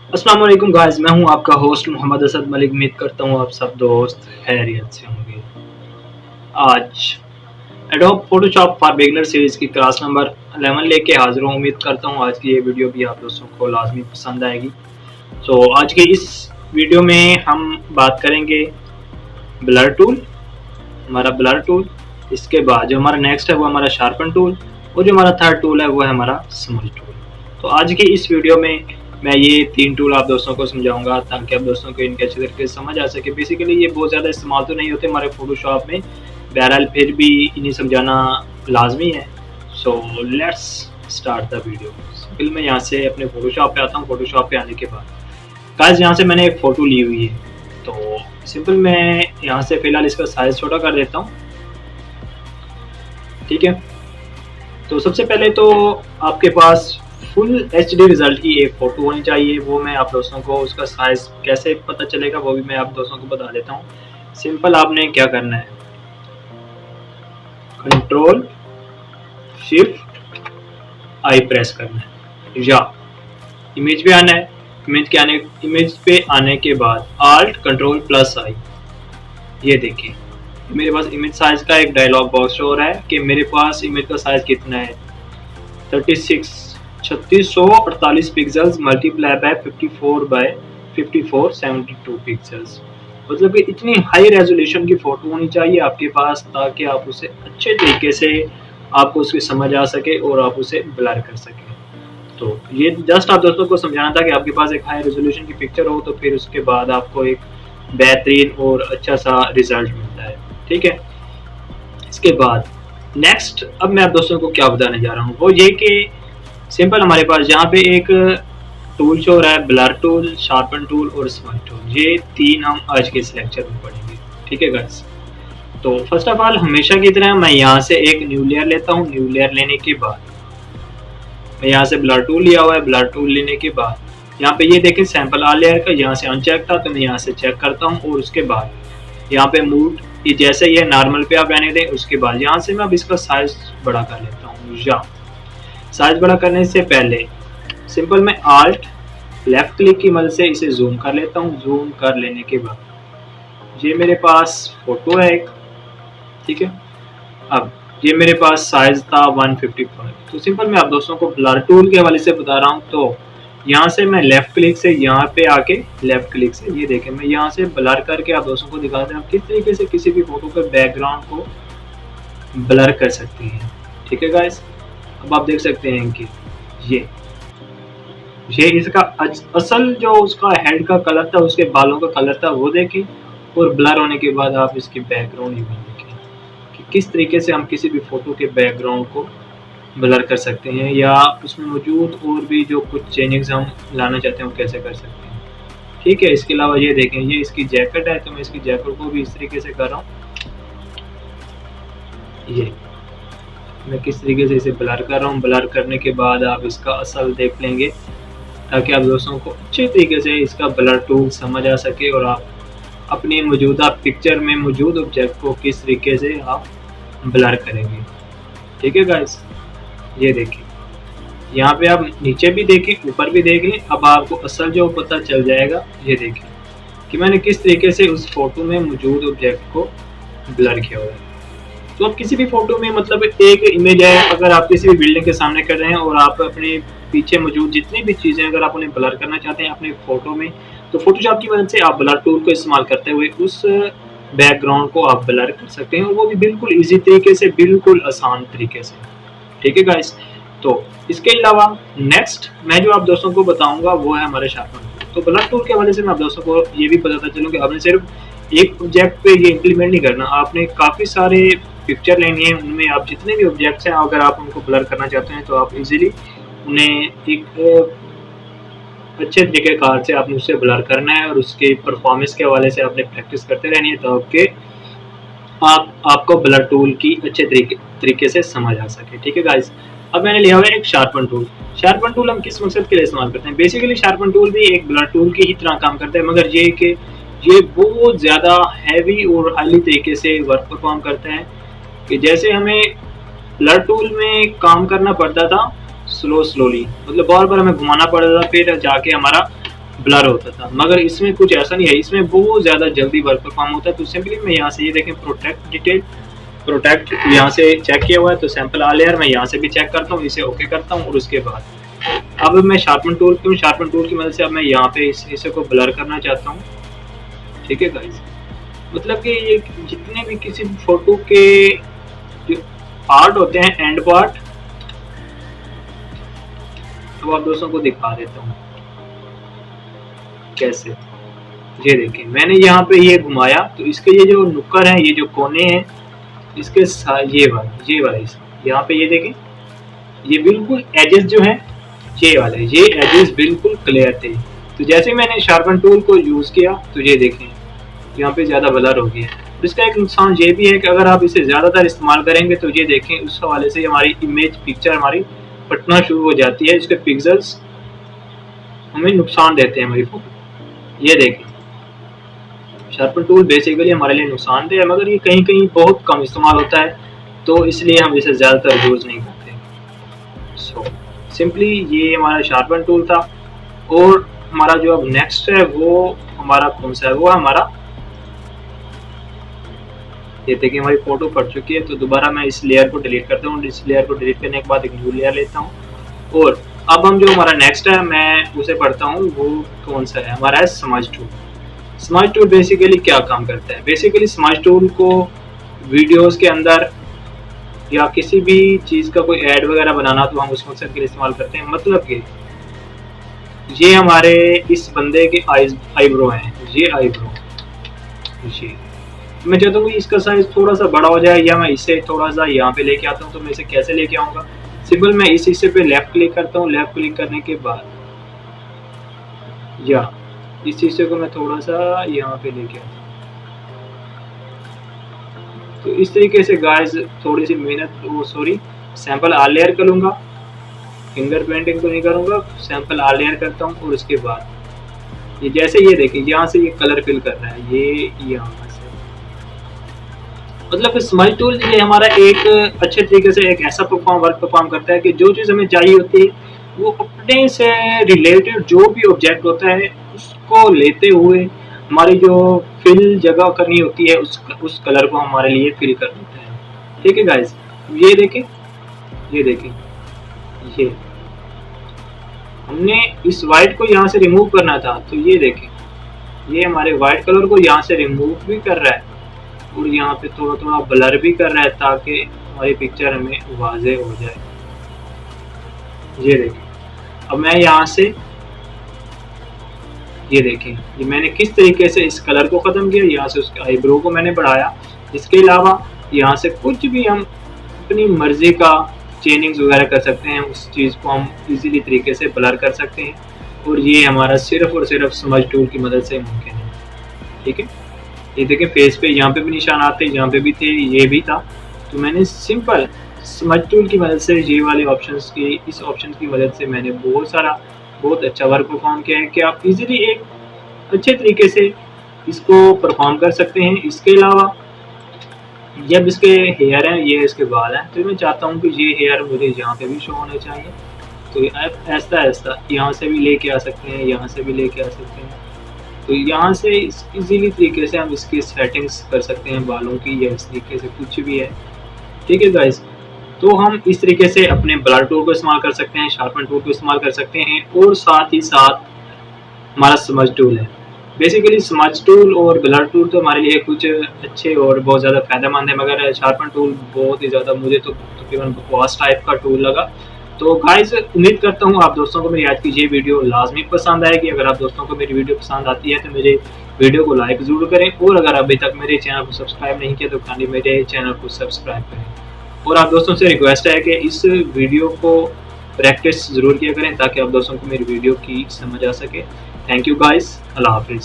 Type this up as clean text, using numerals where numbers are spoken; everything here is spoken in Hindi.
अस्सलाम वालेकुम गाइस, मैं हूं आपका होस्ट मोहम्मद असद मलिक। उम्मीद करता हूं आप सब दोस्त खैरियत से होंगे। आज adobe Photoshop for beginner series की क्लास नंबर 11 लेके हाजिर हूं। उम्मीद करता हूं आज की ये वीडियो भी आप दोस्तों को लाजमी पसंद आएगी। तो आज की इस वीडियो में हम बात करेंगे ब्लर टूल, हमारा ब्लर टूल। इसके बाद जो हमारा नेक्स्ट है वो हमारा शार्पन टूल, और जो हमारा थर्ड टूल है वो है हमारा स्मज टूल। तो आज की इस वीडियो में मैं ये तीन टूल आप दोस्तों को समझाऊंगा ताकि आप दोस्तों को इनके अच्छे तरीके से समझ आ सके। बेसिकली ये बहुत ज़्यादा इस्तेमाल तो नहीं होते हमारे फोटोशॉप में, बहरहाल फिर भी इन्हें समझाना लाजमी है। So let's start the video. Simple मैं यहाँ से अपने फोटोशॉप पे आता हूँ। फोटोशॉप पे आने के बाद गाइस यहाँ से मैंने एक फ़ोटो ली हुई है। तो सिंपल मैं यहाँ से फ़िलहाल इसका साइज़ छोटा कर देता हूँ, ठीक है। तो सबसे पहले तो आपके पास फुल एचडी रिजल्ट की एक फ़ोटो होनी चाहिए। वो मैं आप दोस्तों को उसका साइज़ कैसे पता चलेगा वो भी मैं आप दोस्तों को बता देता हूँ। सिंपल आपने क्या करना है, कंट्रोल शिफ्ट आई प्रेस करना है, या इमेज पे आना है। इमेज पे आने के बाद आल्ट कंट्रोल प्लस आई। ये देखिए मेरे पास इमेज साइज का एक डायलॉग बॉक्स शो हो रहा है कि मेरे पास इमेज का साइज कितना है, 3648 पिक्सल्स मल्टीप्लाई बाय 54 पिक्सल्स। मतलब कि इतनी हाई रेजोल्यूशन की फ़ोटो होनी चाहिए आपके पास ताकि आप उसे अच्छे तरीके से आपको उसकी समझ आ सके और आप उसे ब्लर कर सकें। तो ये जस्ट आप दोस्तों को समझाना था कि आपके पास एक हाई रेजोल्यूशन की पिक्चर हो तो फिर उसके बाद आपको एक बेहतरीन और अच्छा सा रिजल्ट मिलता है, ठीक है। इसके बाद नेक्स्ट अब मैं आप दोस्तों को क्या बताने जा रहा हूँ वो ये कि सिंपल हमारे पास यहाँ पे एक टूल शो हो रहा है, ब्लर टूल, शार्पन टूल और स्मज टूल। ये तीन हम आज के इस लेक्चर में पढ़ेंगे, ठीक है गाइस। तो फर्स्ट ऑफ ऑल हमेशा की तरह मैं यहाँ से एक न्यू लेयर लेता हूँ। न्यू लेयर लेने के बाद मैं यहाँ से ब्लर टूल लिया हुआ है। ब्लर टूल लेने के बाद यहाँ पे ये देखें सैंपल आ लेयर का यहाँ से अनचेक था तो मैं यहाँ से चेक करता हूँ, और उसके बाद यहाँ पे मूड ये जैसे ये नॉर्मल पे आप रहने दें। उसके बाद यहाँ से मैं अब इसका साइज बड़ा कर लेता हूँ, या साइज बड़ा करने से पहले सिंपल मैं आल्ट लेफ्ट क्लिक की मदद से इसे जूम कर लेता हूँ। जूम कर लेने के बाद ये मेरे पास फोटो है एक, ठीक है। अब ये मेरे पास साइज था 155। तो सिंपल मैं आप दोस्तों को ब्लर टूल के हवाले से बता रहा हूँ। तो यहाँ से मैं लेफ्ट क्लिक से यहाँ पे आके लेफ्ट क्लिक से ये देखें मैं यहाँ से ब्लर करके आप दोस्तों को दिखाते हैं आप किस तरीके से किसी भी फोटो के बैकग्राउंड को ब्लर कर सकते हैं, ठीक है गाइस। अब आप देख सकते हैं कि ये इसका असल जो उसका हेड का कलर था, उसके बालों का कलर था वो देखें, और ब्लर होने के बाद आप इसकी बैकग्राउंड इमेज देखें कि किस तरीके से हम किसी भी फोटो के बैकग्राउंड को ब्लर कर सकते हैं, या उसमें मौजूद और भी जो कुछ चेंजिंग्स हम लाना चाहते हैं वो कैसे कर सकते हैं, ठीक है। इसके अलावा ये देखें ये इसकी जैकेट है तो मैं इसकी जैकेट को भी इस तरीके से कर रहा हूँ। ये मैं किस तरीके से इसे ब्लर कर रहा हूँ। ब्लर करने के बाद आप इसका असल देख लेंगे ताकि आप दोस्तों को अच्छे तरीके से इसका ब्लर टूल समझ आ सके और आप अपनी मौजूदा पिक्चर में मौजूद ऑब्जेक्ट को किस तरीके से आप ब्लर करेंगे, ठीक है गाइस। ये देखिए यहाँ पे आप नीचे भी देखें ऊपर भी देख लें, अब आपको असल जो पता चल जाएगा। ये देखें कि मैंने किस तरीके से उस फोटो में मौजूद ऑब्जेक्ट को ब्लर किया हुआ है। तो आप किसी भी फोटो में मतलब एक इमेज है, अगर आप किसी भी बिल्डिंग के सामने कर रहे हैं और आप अपने पीछे मौजूद जितनी भी चीज़ें अगर आप उन्हें ब्लर करना चाहते हैं अपने फोटो में, तो फोटोशॉप की मदद से आप ब्लर टूल को इस्तेमाल करते हुए उस बैकग्राउंड को आप ब्लर कर सकते हैं, और वो भी बिल्कुल ईजी तरीके से, बिल्कुल आसान तरीके से, ठीक है गाइस। तो इसके अलावा नेक्स्ट मैं जो आप दोस्तों को बताऊंगा वो है हमारे शार्पन टूल। तो ब्लर टूल के हवाले से मैं आप दोस्तों को ये भी बताता चलूँ कि आपने सिर्फ एक ऑब्जेक्ट पे ये इम्प्लीमेंट नहीं करना, आपने काफ़ी सारे पिक्चर लेनी है, उनमें आप जितने भी ऑब्जेक्ट्स हैं अगर आप उनको ब्लर करना चाहते हैं तो आप इजीली उन्हें एक अच्छे तरीके कार से आपने उससे ब्लर करना है, और उसके परफॉर्मेंस के हवाले से आपने प्रैक्टिस करते रहनी है ताकि आपको ब्लर टूल की अच्छे तरीके से समझ आ सके, ठीक है गाइस। अब मैंने लिया हुआ है एक शार्पन टूल। शार्पन टूल हम किस मकसद के लिए इस्तेमाल करते हैं, बेसिकली शार्पन टूल भी एक ब्लर टूल की ही तरह काम करता है, मगर ये कि ये बहुत ज़्यादा हैवी और हाईली तरीके से वर्क परफॉर्म करता है। कि जैसे हमें ब्लर टूल में काम करना पड़ता था स्लोली, मतलब बार बार हमें घुमाना पड़ता था, फिर जाके हमारा ब्लर होता था, मगर इसमें कुछ ऐसा नहीं है, इसमें बहुत ज़्यादा जल्दी वर्क परफॉर्म होता है। तो सिंपली मैं यहाँ से ये देखें प्रोटेक्ट डिटेल, प्रोटेक्ट यहाँ से चेक किया हुआ है, तो सैंपल आ लेयर मैं यहाँ से भी चेक करता हूँ, इसे ओके करता हूँ और उसके बाद अब मैं शार्पन टूल की हूँ, शार्पन टूल की मदद से अब मैं यहाँ पे इस हिस्से को ब्लर करना चाहता हूँ। ठीक है गाइस, मतलब कि ये जितने भी किसी फोटो के जो पार्ट होते हैं एंड पार्ट, तो आप दोस्तों को दिखा देता हूँ कैसे। ये देखिए मैंने यहाँ पे ये घुमाया तो इसके ये जो नुक्कर हैं, ये जो कोने हैं, इसके ये वाला यहाँ पे ये देखें, ये बिल्कुल एजेस जो हैं ये वाले, ये एजेस बिल्कुल क्लियर थे। तो जैसे मैंने शार्पन टूल को यूज़ किया तो ये देखें यहाँ पे ज़्यादा ब्लर हो गया। इसका एक नुकसान ये भी है कि अगर आप इसे ज़्यादातर इस्तेमाल करेंगे तो ये देखें उस हवाले से हमारी इमेज पिक्चर हमारी फटना शुरू हो जाती है, इसके पिक्सल्स हमें नुकसान देते हैं हमारी फोटो। ये देखें शार्पन टूल बेसिकली हमारे लिए नुकसानदेह है, मगर ये कहीं कहीं बहुत कम इस्तेमाल होता है, तो इसलिए हम इसे ज़्यादातर यूज़ नहीं करते। सो सिंपली ये हमारा शार्पन टूल था। और हमारा जो अब नेक्स्ट है वो हमारा कौन सा है, वो हमारा ये देखिए हमारी फोटो कट चुकी है। तो दोबारा मैं इस लेयर को डिलीट करता हूँ, इस लेयर को डिलीट करने के बाद एक न्यू लेयर लेता हूँ। और अब हम जो हमारा नेक्स्ट है मैं उसे पढ़ता हूँ, वो कौन सा है, हमारा है smudge tool. Smudge tool basically क्या काम करता है, बेसिकली स्मज टूल को वीडियोस के अंदर या किसी भी चीज़ का कोई ऐड वगैरह बनाना तो हम उस मकसद के लिए इस्तेमाल करते हैं। मतलब कि ये हमारे इस बंदे के आईब्रो हैं, ये आईब्रो, ये मैं चाहता हूँ इसका साइज थोड़ा सा बड़ा हो जाए, या मैं इसे थोड़ा सा यहाँ पे लेके आता हूँ। तो मैं इसे कैसे लेके आऊँगा, सिंपल मैं इस हिस्से पे लेफ्ट क्लिक करता हूँ, लेफ्ट क्लिक करने के बाद या इस हिस्से को मैं थोड़ा सा यहाँ पे लेके आता हूँ। तो इस तरीके से गाइस थोड़ी सी मेहनत, सॉरी सैंपल आर लेयर करूँगा, फिंगर पेंटिंग तो नहीं करूँगा, सैंपल आर लेयर करता हूँ। और उसके बाद ये जैसे ये देखिए यहाँ से ये कलर फिल कर रहा है, ये यहाँ से मतलब स्मज टूल ये हमारा एक अच्छे तरीके से एक ऐसा वर्क परफॉर्म करता है कि जो चीज़ हमें चाहिए होती है वो अपने से रिलेटेड जो भी ऑब्जेक्ट होता है उसको लेते हुए हमारी जो फिल जगह करनी होती है उस कलर को हमारे लिए फिल कर देता है। ठीक है गाइस, ये देखें, ये देखें, ये हमने इस वाइट को यहाँ से रिमूव करना था, तो ये देखें ये हमारे वाइट कलर को यहाँ से रिमूव भी कर रहा है और यहाँ पे थोड़ा थोड़ा ब्लर भी कर रहा है ताकि हमारी पिक्चर हमें वाज़े हो जाए। ये देखें अब मैं यहाँ से ये देखें ये मैंने किस तरीके से इस कलर को ख़त्म किया, यहाँ से उसके आईब्रो को मैंने बढ़ाया। इसके अलावा यहाँ से कुछ भी हम अपनी मर्ज़ी का चेनिंग्स वगैरह कर सकते हैं, उस चीज़ को हम इजीली तरीके से ब्लर कर सकते हैं। और ये हमारा सिर्फ और सिर्फ स्मज टूल की मदद से मुमकिन है। ठीक है, ये देखें फेस पे यहाँ पे भी निशान आते, यहाँ पे भी थे, ये भी था। तो मैंने सिंपल स्मज टूल की मदद से ये वाले ऑप्शंस की, इस ऑप्शन की मदद से मैंने बहुत अच्छा वर्क परफॉर्म किया है कि आप इजीली एक अच्छे तरीके से इसको परफॉर्म कर सकते हैं। इसके अलावा जब इसके हेयर हैं, ये इसके बाल हैं, तो मैं चाहता हूँ कि ये हेयर मुझे यहाँ पे भी शो होने चाहिए। तो आप ऐसा ऐसा यहाँ से भी लेके आ सकते हैं, यहाँ से भी लेके आ सकते हैं। तो यहाँ से इजीली तरीके से हम इसकी सेटिंग्स कर सकते हैं बालों की, या इस तरीके से कुछ भी है। ठीक है गाइस, तो हम इस तरीके से अपने ब्लर टूल को इस्तेमाल कर सकते हैं, शार्पन टूल को इस्तेमाल कर सकते हैं, और साथ ही साथ हमारा स्मज टूल है। बेसिकली स्मज टूल और ब्लर टूल तो हमारे लिए कुछ अच्छे और बहुत ज़्यादा फ़ायदेमंद है, मगर शार्पन टूल बहुत ही ज़्यादा मुझे तो तकरीबन बकवास टाइप का टूल लगा। तो गाइस उम्मीद करता हूँ आप दोस्तों को मेरी आज की ये वीडियो लाजमी पसंद आएगी। अगर आप दोस्तों को मेरी वीडियो पसंद आती है तो मेरे वीडियो को लाइक ज़रूर करें, और अगर अभी तक मेरे चैनल को सब्सक्राइब नहीं किया तो काइंडली मेरे चैनल को सब्सक्राइब करें। और आप दोस्तों से रिक्वेस्ट है कि इस वीडियो को प्रैक्टिस ज़रूर किया करें ताकि आप दोस्तों को मेरी वीडियो की समझ आ सके। थैंक यू गाइस, अल्लाह हाफिज़।